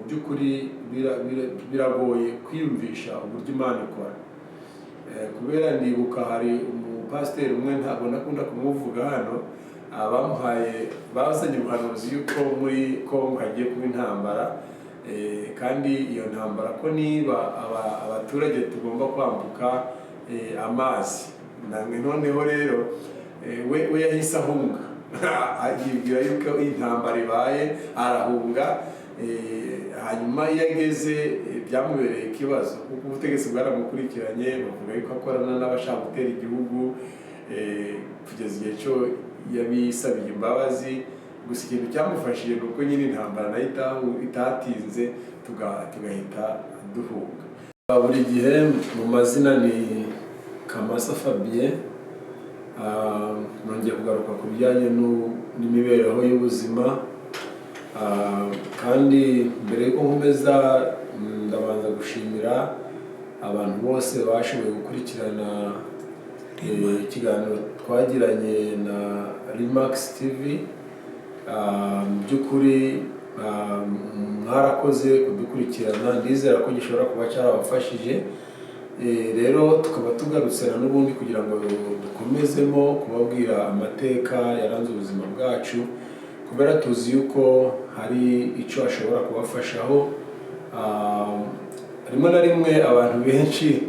by'ukuri biragoye kwiyumvisha uburyo Imana ikora. Kubera ndibuka hari umupasiteri umwe ntabwo nakunda kumuvuga hano, bazanye ubuhanuzi yuko muri Kongo hagiye kuba intambara, kandi iyo ntambara ko niba abaturage tugomba kwambuka amazi. Noneho rero we yahise ahunga yibwira yuko intambara ibaye, arahunga. Hanyuma iyo ageze byamubereye ikibazo kuko ubutegetsi bwaramukurikiranye, bavuga yuko akorana n'abashaka gutera igihugu, kugeza igihe cyo yabisabiye imbabazi. Gusa ikintu cyamufashije ni uko nyine intambara nayo itatinze tugahita duhunga. Buri gihe mu mazina ni Kamasa Fabien. Nongeye kugaruka ku bijyanye n'imibereho y'ubuzima, kandi mbere y'uko nkomeza ndabanza gushimira abantu bose bashoboye gukurikirana ikiganiro twagiranye na Remax TV. By'ukuri mwarakoze kudukurikirana, ndizera ko gishobora kuba cyarabafashije. Rero tukaba tugarutse n'ubundi kugira ngo dukomezemo kubabwira amateka yaranze ubuzima bwacu, kubera tuzi yuko hari icyo ashobora kubafashaho. Rimwe na rimwe abantu benshi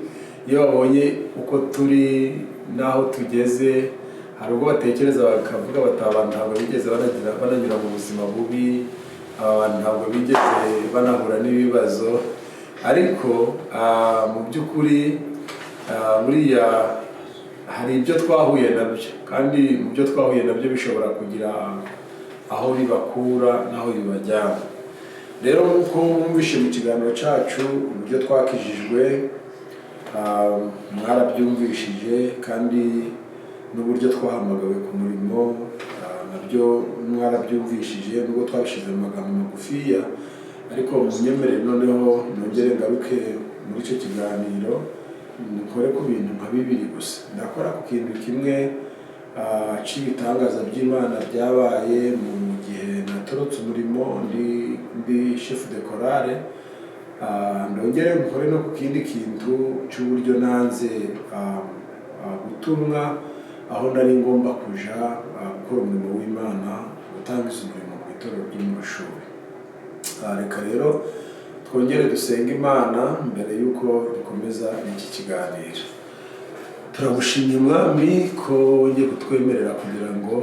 iyo babonye uko turi n'aho tugeze, hari ubwo batekereza bakavuga bati abantu ntabwo bigeze bananyura mu buzima bubi, abantu ntabwo bigeze banahura n'ibibazo. Ariko mu by'ukuri buriya hari ibyo twahuye nabyo, kandi mu byo twahuye nabyo bishobora kugira aho bibakura n'aho bibajyana. Rero nk'uko mwumvishe mu kiganiro cyacu uburyo twakijijwe, mwarabyumvishije, kandi n'uburyo twahamagawe ku murimo nabyo mwarabyumvishije, nubwo twabishyize mu magambo magufiya. Ariko munyemerere noneho nongere ngaruke muri icyo kiganiro, nkore ku bintu nka bibiri gusa. Ndakora ku kintu kimwe cy'ibitangaza by'Imana byabaye mu gihe natorotse umurimo ndi chef de chorale. Ndongere nkore no ku kindi kintu cy'uburyo nanze gutumwa aho nari ngomba kuja gukora umurimo w'Imana, gutangiza umurimo mu itorero ry'Imashuri. Reka rero twongere dusenga Imana mbere y'uko dukomeza iki kiganiro. Turagushimye Mwami ko wongeye kutwemerera kugira ngo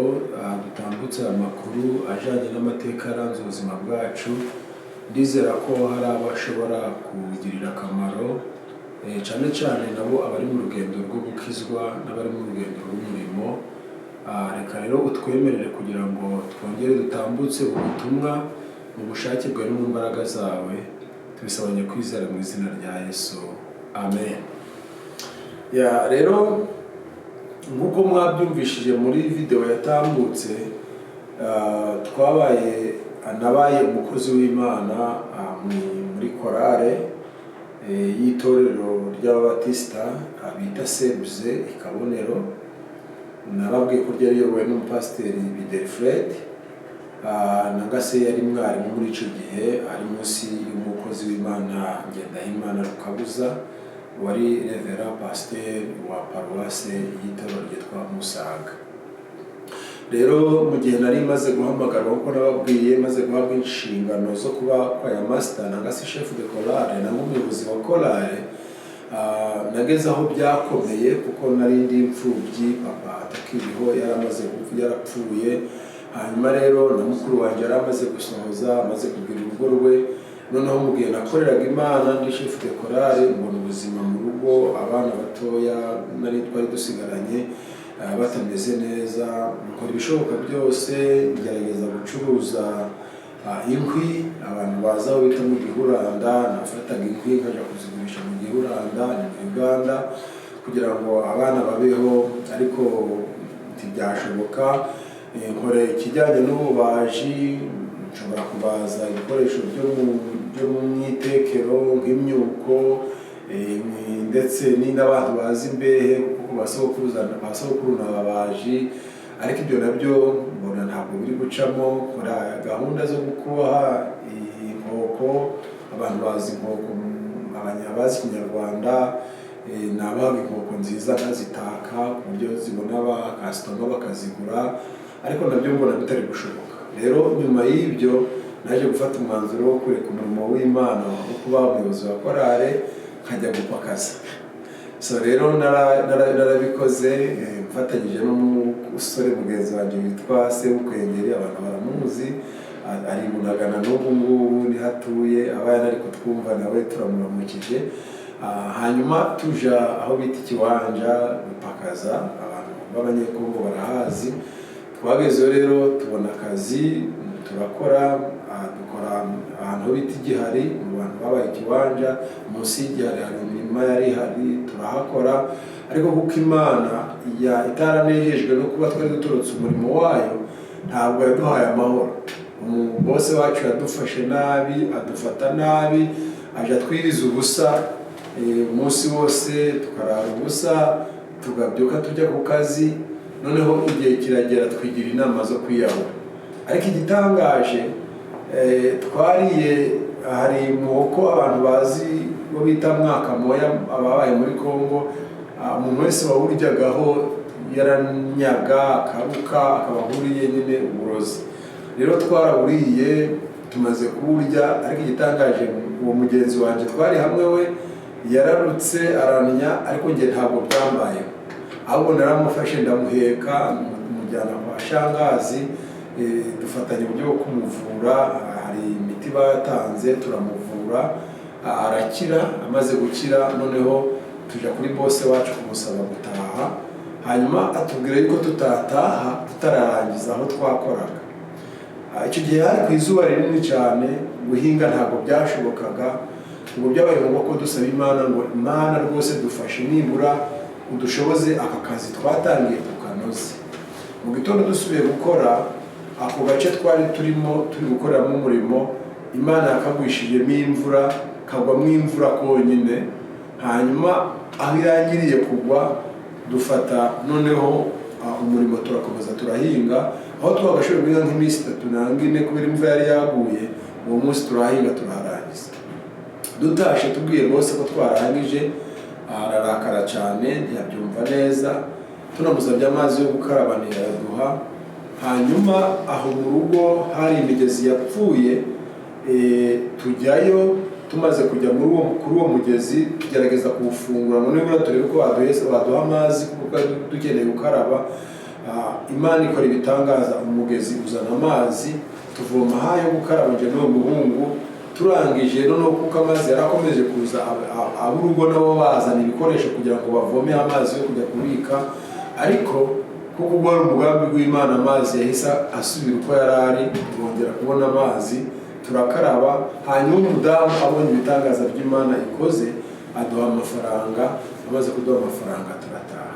dutambutse amakuru ajyanye n'amateka yaranze ubuzima bwacu. Ndizera ko hari abashobora kugirira akamaro, cyane cyane nabo abari mu rugendo rwo gukizwa n'abari mu rugendo rw'umurimo. Reka rero utwemerere kugira ngo twongere dutambutse ubutumwa mu bushake bwawe no mu mbaraga zawe. Tubisabanye kwizera mu izina rya Yesu, amen. Rero nk'uko mwabyumvishije muri video yatambutse, nabaye umukozi w'Imana muri korale y'itorero ry'Ababatisita bita Sebze i Kabonero. Nababwiye ko ryari riyobowe n'umupasiteri Bidelfred, nangase yari mwarimu muri icyo gihe, ari munsi y'umukozi w'Imana Ngendahimana Rukabuza, wari revera pasiteri wa paruwase y'itorero ryitwa Musaga. Rero mu gihe nari maze guhamagarwa, kuko nababwiye maze guhabwa inshingano zo kuba kwaya master nangase chef de chorale na umuyobozi wa chorale, nageze aho byakomeye kuko nari ndi imfubyi, papa atakiriho, yarapfuye. Hanyuma rero na mukuru wanjye yaramaze gusohoza, amaze kugira urugo rwe. Noneho mu gihe nakoreraga Imana ndi chef de chorale, mbona ubuzima mu rugo, abana batoya twari dusigaranye batameze neza. Nkora ibishoboka byose, ngerageza gucuruza inkwi. Abantu baza aho bita mu Gihuranda, nafataga inkwi nkajya kuzigurisha mu Gihuranda ni mu Uganda kugira ngo abana babeho, ariko ntibyashoboka. Nkore ikijyanye n'ububaji, nshobora kubaza ibikoresho byo mu myitekero nk'imyuko, ndetse n'abantu bazi imbehe kuko basokuru n'ababaji. Ariko ibyo nabyo mbona ntabwo biri gucamo. Nkora gahunda zo kuboha inkoko, abantu bazi inkoko, abanyabazi Kinyarwanda nabaga inkoko nziza nkazitaka ku buryo zibona abakasitoma bakazigura, ariko nabyo mbona bitari gushoboka. Rero nyuma y'ibyo naje gufata umwanzuro wo kureka umurimo w'Imana wo kuba umuyobozi wa korale nkajya gupakaza. So rero narabikoze mfatanyije n'umusore mugenzi wanjye witwa Sebukwengeri, abantu baramuzi, ari Bunagana n'ubu ngubu ni hatuye, abana ariko twumva nawe turamuramukije. Hanyuma tuja aho bita Ikiwanja gupakaza, abantu b'abanyekongo barahazi. Twagezeyo rero tubona akazi turakora, dukora ahantu bita Igihari, mu bantu babaye Ikiwanja, munsi y'Igihari hari imirima yari ihari turahakora. Ariko kuko Imana itaranejejwe no kuba twari dutorotse umurimo wayo, ntabwo yaduhaye amahoro. Bose wacu yadufashe nabi, adufata nabi, aje twiriza ubusa umunsi wose, tukarara ubusa, tugabyuka tujya ku kazi, noneho igihe kiragera twigira inama zo kwiyahura. Ariko igitangaje twariye, hari muhoko abantu bazi bo bita mwaka moya ababaye muri Kongo, umuntu wese wawuryagaho yaranyaga akaruka, akaba ahuriye nyine uburozi. Rero twarawuriye tumaze kuburya, ariko igitangaje uwo mugenzi wanjye twari hamwe we yararutse aranya, ariko njye ntabwo byambayeho, ahubwo naramufashe ndamuheka mujyana kwa shangazi, dufatanya uburyo bwo kumuvura. Hari imiti batanze turamuvura, arakira. Amaze gukira noneho tuja kuri bose wacu kumusaba gutaha, hanyuma atubwira yuko tutataha tutararangiza aho twakoraga. Icyo gihe hari ku izuba rinini cyane, guhinga ntabwo byashobokaga, ngo byabaye ngombwa ko dusaba Imana ngo Imana rwose dufashe nibura udushoboze aka kazi twatangiye tukanoze. Mu gitondo dusubiye gukora ako gace twari turimo turi gukoreramo umurimo, Imana yakagwishijemo imvura, kagwamo imvura konyine. Hanyuma aho irangiriye kugwa dufata noneho umurimo turakomeza turahinga, aho twagashoboye guhinga nk'iminsi 3 kubera imvura yari yaguye. Uwo munsi turahinga turaharangiza. Dutashe tubwiye bose ko twarangije, ararakara cyane ntiyabyumva neza, tunamusabye amazi yo gukaraba ntiyaraduha. Hanyuma aho mu rugo hari imigezi yapfuye, tujyayo. Tumaze kujya kuri uwo mugezi tugerageza kuwufungura ngo nibura turebe ko baduha amazi kuko dukeneye gukaraba. Imana ikora ibitangaza, umugezi uzana amazi, tuvoma hayo gukaraba nje n'uwo muhungu. Turangije noneho kuko amazi yarakomeje kuza, ab'urugo nabo bazana ibikoresho kugira ngo bavome amazi yo kujya kubika, ariko kuko ubwo ari umugambi w'Imana amazi yahise asubira uko yari ari, twongera kubona amazi turakaraba. Hanyuma umudamu abonye ibitangaza by'Imana ikoze aduha amafaranga. Amaze kuduha amafaranga turataha.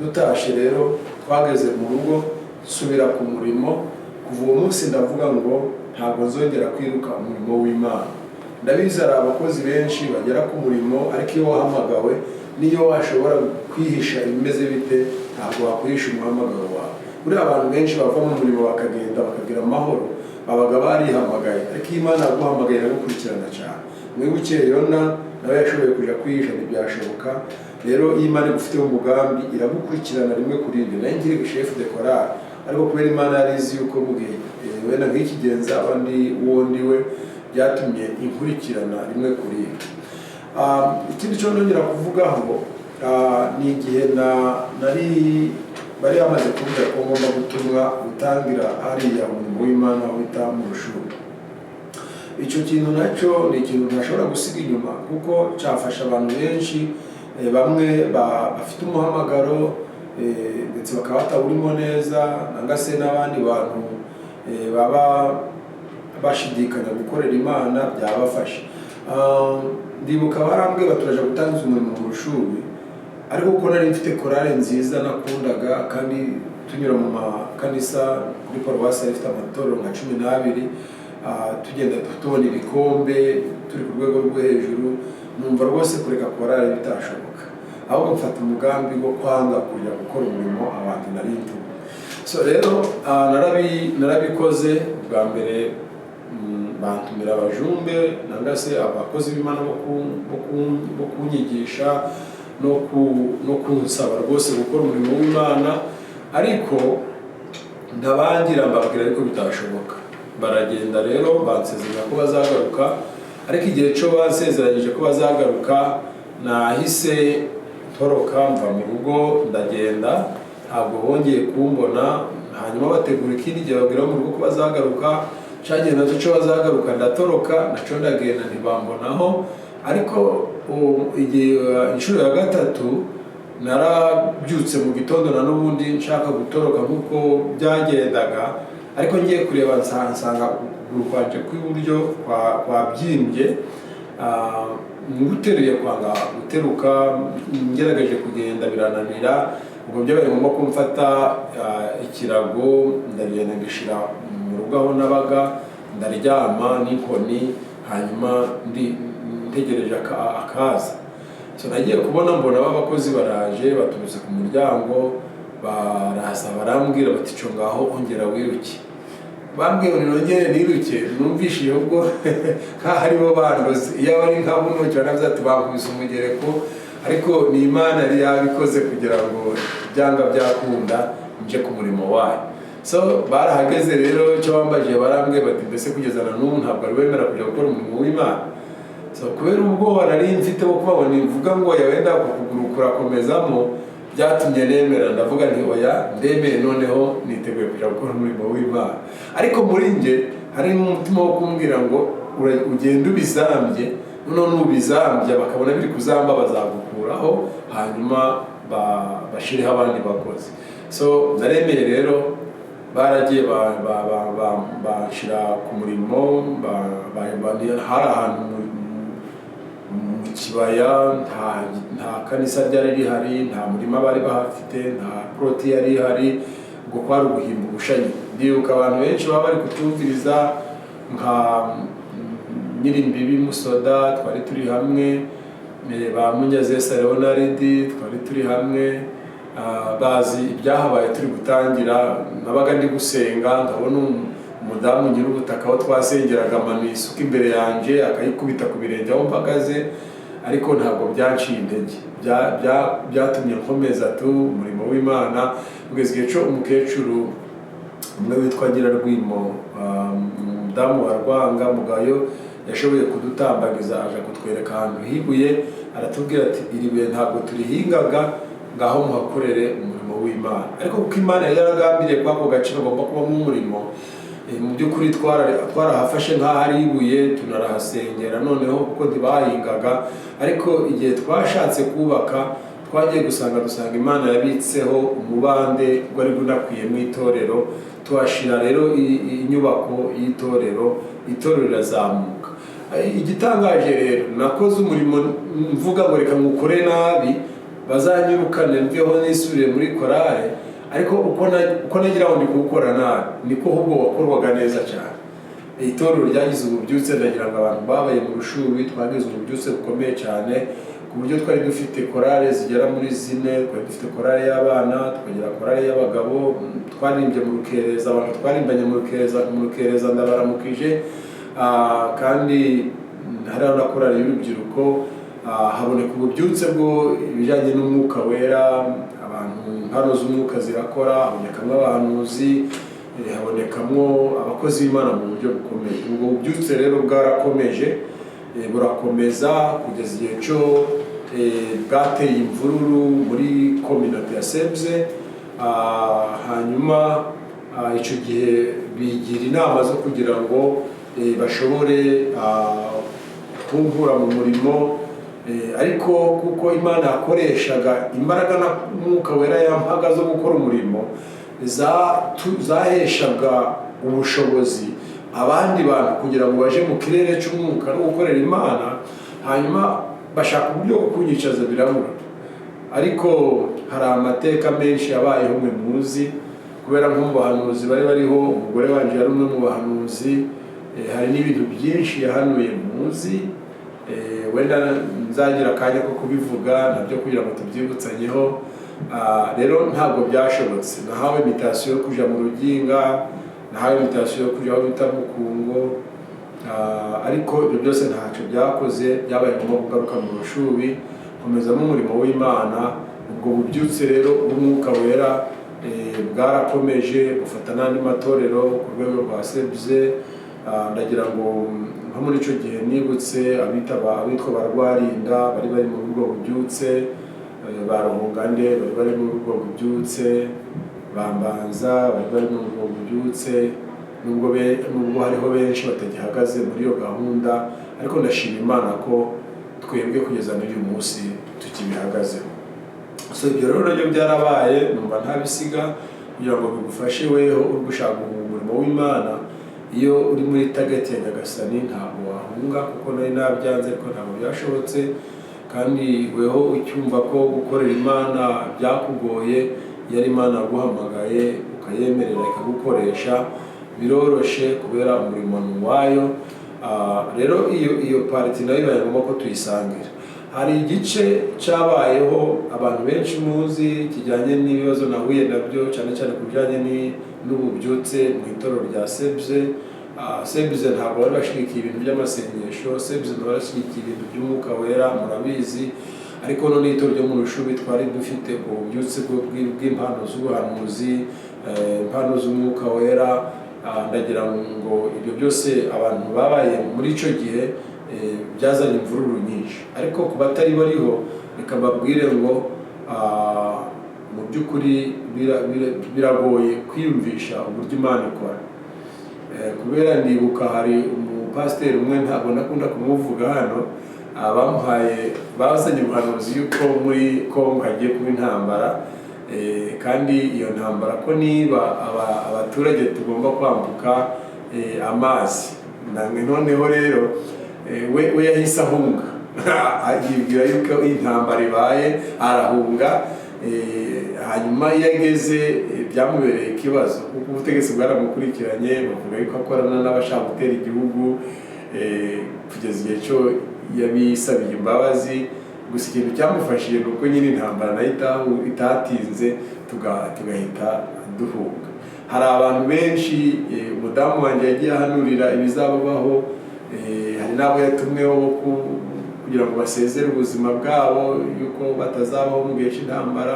Dutashe rero twageze mu rugo subira ku murimo. Kuva uwo munsi ndavuga ngo ntabwo nzongera kwiruka umurimo w'Imana. Ndabizi hari abakozi benshi bagera ku murimo, ariko iyo wahamagawe niyo washobora kwihisha ibimeze bite, ntabwo wakwihisha umuhamagaro wawe. Buri abantu benshi bava mu murimo bakagenda bakagira amahoro, babaga barihamagaye, ariko Imana yaguhamagaye iragukurikirana cyane. Mwibuke Yona nawe yashoboye kuja kwihisha ntibyashoboka. Rero Imana igufiteho umugambi iragukurikirana rimwe kuri rimwe. Nayo ngiri chef de chorale, ariko kubera Imana yarizi yuko mugihe wenda nk'ikigenza abandi wundi we byatumye inkurikirana rimwe kuri rimwe. Ikindi cyo nongera kuvugaho ni igihe bari bamaze kuvuga ko ngomba gutumwa gutangira hariya umurimo w'Imana wita mu Rushuru. Icyo kintu nacyo ni ikintu ntashobora gusiga inyuma, kuko cyafasha abantu benshi, bamwe bafite umuhamagaro ndetse bakaba batawurimo neza, nanga se n'abandi bantu baba bashidikanya gukorera Imana byabafasha. Ndibuka barambwe baturaje gutangiza umurimo mu Rushuru, ariko kuko nari mfite korale nziza nakundaga, kandi tunyura mu makanisa kuri paruwasi ifite amatorero nka 12, tugenda tubona ibikombe turi ku rwego rwo hejuru. Numva rwose kureka korale bitashoboka, ahubwo mfata umugambi wo kwanga kujya gukora umurimo abantu nari ntuye. So rero narabikoze bwa mbere bantumira abajumbe nanga se abakozi b'Imana bo kunyigisha no kunsaba rwose gukora umurimo w'Imana, ariko ndabangira mbabwira ariko bitashoboka. Baragenda rero bansezeranya ko bazagaruka, ariko igihe cyo basezeranyije ko bazagaruka nahise ntoroka mva mu rugo ndagenda, ntabwo bongeye kumbona. Hanyuma bategura ikindi gihe babwira mu rugo ko bazagaruka, cyagiye nacyo cyo bazagaruka ndatoroka, nacyo ndagenda ntibambonaho. Ariko igihe inshuro ya gatatu narabyutse mu gitondo na n'ubundi nshaka gutoroka nk'uko byagendaga, ariko ngiye kureba nsanga ukuguru kwanje kw'iburyo kwabyimbye, nguteruye kwanga guteruka, ngerageje kugenda birananira. Ubwo byabaye ngombwa ko mfata ikirago ndagenda ngishira mu rugo aho nabaga, ndaryama n'inkoni, hanyuma ntegereje akaza. So nagiye kubona mbona abakozi baraje baturutse ku muryango, baraza barambwira bati cyo ngaho ongera wiruke. Bambwiye ngo nongere niruke, numvishije ubwo haribo bandoze. Iyo ari nka buno cyane byatubangubise umugereko, ariko ni Imana yari yabikoze kugira ngo byanga byakunda nje ku murimo wayo. So barahageze rero, cyo bambaje barambwiye bati mbese kugeza na n'ubu ntabwo ari wemera kujya gukora umurimo w'Imana. So kubera ubwoba nari mfite bwo kubabona imvuga ngo yawenda kukuguru kurakomezamo, byatumye nemera, ndavuga nti oya ndemeye, noneho niteguye kujya gukora umurimo w'Imana. Ariko muri nje hari umutima wo kumbwira ngo ugenda ubizambye, noneho n'ubizambye bakabona biri kuzamba bazagukuraho, hanyuma bashireho abandi bakozi. So naremeye rero, baragiye bashira ku murimo, hari ahantu mu kibaya, nta kanisa ryari rihari, nta murima bari bahafite, nta proti yari ihari, ubwo kwari uguhimba ubushanyi. Ndibuka abantu benshi baba bari kutumviriza, nka Nyirimbibi Musoda twari turi hamwe, ba Munyazesa Leonardi twari turi hamwe, bazi ibyahabaye turi gutangira. Nabaga ndi gusenga nkabona umudamu nyir'ubutaka aho twasengeraga amanuye isuka imbere yanje akayikubita ku birenge aho mpagaze, ariko ntabwo byanciye intege, byatumye nkomeza umurimo w'Imana. Kugeza igihe cyo umukecuru umwe witwa Nyirarwimo, umudamu wa Rwanga Mugayo, yashoboye kudutambagiza, aje kutwereka ahantu hibuye, aratubwira ati iri buye ntabwo turihingaga, ngaho muhakorere umurimo w'Imana. Ariko kuko Imana yari yaragambiriye ko ako gace kagomba kubamo umurimo, mu by'ukuri twarahafashe nk'aho ari ibuye, tunarahasengera. Noneho kuko ntibahingaga, ariko igihe twashatse kubaka twagiye dusanga Imana yabitseho umubande wari unakwiye mu itorero, tuhashira rero inyubako y'itorero, itorero rirazamuka. Igitangaje rero, nakoze umurimo mvuga ngo reka ngukore nabi, bazanyirukane mveho nisubire muri korale, ariko uko nagira ngo ndi kuwukora nabi niko ahubwo wakorwaga neza cyane. Itorero ryagize ububyutse, ndagira ngo abantu babaye mu rushubi twagize ububyutse bukomeye cyane, ku buryo twari dufite korale zigera muri 4, twari dufite korale y'abana, tukagira korale y'abagabo, twarimbye mu rukereza, abantu twarimbanye mu rukereza ndabaramukije, kandi hari na korale y'urubyiruko. Haboneka ububyutse bwo ibijyanye n'umwuka wera, abantu impano z'umwuka zirakora, habonekamo abahanuzi, habonekamo abakozi b'Imana mu buryo bukomeye. Ubwo bubyutse rero bwarakomeje, burakomeza kugeza igihe cyo bwateye imvururu muri community ya Sebze. Hanyuma icyo gihe bigira inama zo kugira ngo bashobore kunkura mu murimo, ariko kuko Imana yakoreshaga imbaraga na mwuka wera yampaga zo gukora umurimo, zaheshaga ubushobozi abandi bantu kugira ngo baje mu kirere cy'umwuka no gukorera Imana, hanyuma bashaka uburyo bwo kunyicaza birabura. Ariko hari amateka menshi yabayeho mwe muzi, kubera nko mu bahanuzi bari bariho, umugore wanje yari umwe mu bahanuzi, hari n'ibintu byinshi yahanuye muzi, wenda nzagira akanya ko kubivuga nabyo kugira ngo tubyibutsanyeho. Rero ntabwo byashobotse. Nahawe invitation yo kuja mu Ruginga, nahawe invitation yo kuja aho bita Mukungo, ariko ibyo byose ntacyo byakoze, byabaye ngombwa kugaruka mu Rushubi komezamo umurimo w'Imana. Ubwo bubyutse rero bw'Umwuka Wera bwarakomeje gufata n'andi matorero ku rwego rwa sebze. Ndagira ngo nko muri icyo gihe nibutse abitwa ba Rwarinda bari mu rugo bubyutse, ba Ruhungande bari mu rugo bubyutse, Bambanza bari mu rugo bubyutse. Nubwo hariho benshi batagihagaze muri iyo gahunda, ariko ndashima Imana ko twebwe kugeza n'uyu munsi tukibihagazeho. So ibyo rero nabyo byarabaye, numva ntabisiga kugira ngo bigufashe weho uri gushaka umurimo w'Imana. Iyo uri muri target ya Nyagasani ntabwo wahunga, kuko nari nabyanze ariko ntabwo byashobotse. Kandi weho ucyumva ko gukorera Imana byakugoye, yari Imana yaguhamagaye ukayemerera ikagukoresha, biroroshe kubera umurimo wayo. Rero iyo pariti nayo ibaye ngombwa ko tuyisangira. Hari igice cyabayeho abantu benshi muzi kijyanye n'ibibazo nahuye nabyo, cyane cyane ku bijyanye n'ububyutse mu itorero rya sebze. Sebze ntabwo bari bashyigikiye ibintu by'amasengesho, sebze bari bashyigikiye ibintu by'Umwuka Wera, murabizi. Ariko none itorero ryo mu Rushubi twari dufite ububyutse bw'impano z'ubuhanuzi, impano z'Umwuka Wera. Ndagira ngo ibyo byose abantu babaye muri icyo gihe byazanye imvururu nyinshi, ariko ku batari bariho reka mbabwire ngo mu by'ukuri biragoye kwiyumvisha uburyo Imana ikora. Kubera ndibuka hari umupasiteri umwe, ntabwo nakunda kumuvuga hano, bazanye ubuhanuzi yuko muri Kongo hagiye kuba intambara, kandi iyo ntambara ko niba abaturage tugomba kwambuka amazi. Noneho rero we yahise ahunga, yibwira yuko intambara ibaye, arahunga. Hanyuma iyo ageze byamubereye ikibazo, kuko ubutegetsi bwaramukurikiranye bavuga yuko akorana n'abashaka gutera igihugu, kugeza igihe cyo yabisabiye imbabazi. Gusa ikintu cyamufashije ni uko nyine intambara nayo itatinze tugahita duhunga. Hari abantu benshi, umudamu wanjye yagiye ahanurira ibizababaho, hari n'abo yatumweho kugira ngo basezere ubuzima bwabo yuko batazabaho mu gihe cy'intambara.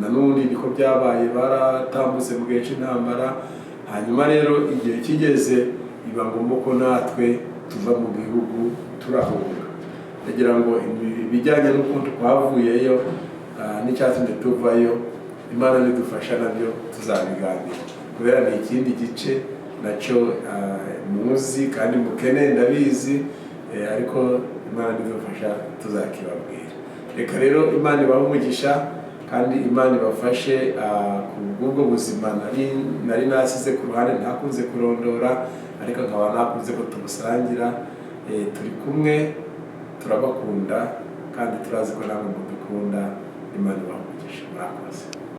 Nanundi niko byabaye, baratambutse mu gihe cy'intambara. Hanyuma rero igihe kigeze biba ngombwa ko natwe tuva mu gihugu turahunga. Ndagira ngo ibijyanye n'ukuntu twavuyeyo n'icyatumye tuvayo, Imana nidufasha nabyo tuzabiganira, kubera ni ikindi gice nacyo muzi kandi mukeneye ndabizi, ariko Imana nidufasha tuzakibabwira. Reka rero Imana ibahe umugisha, kandi Imana ibafashe kubw'ubwo buzima nari nasize ku ruhande ntakunze kurondora, ariko nkaba nakunze ko tubusangira. Turi kumwe, turabakunda kandi turazi ko namwe mudukunda. Imana ibahe umugisha. Murakoze.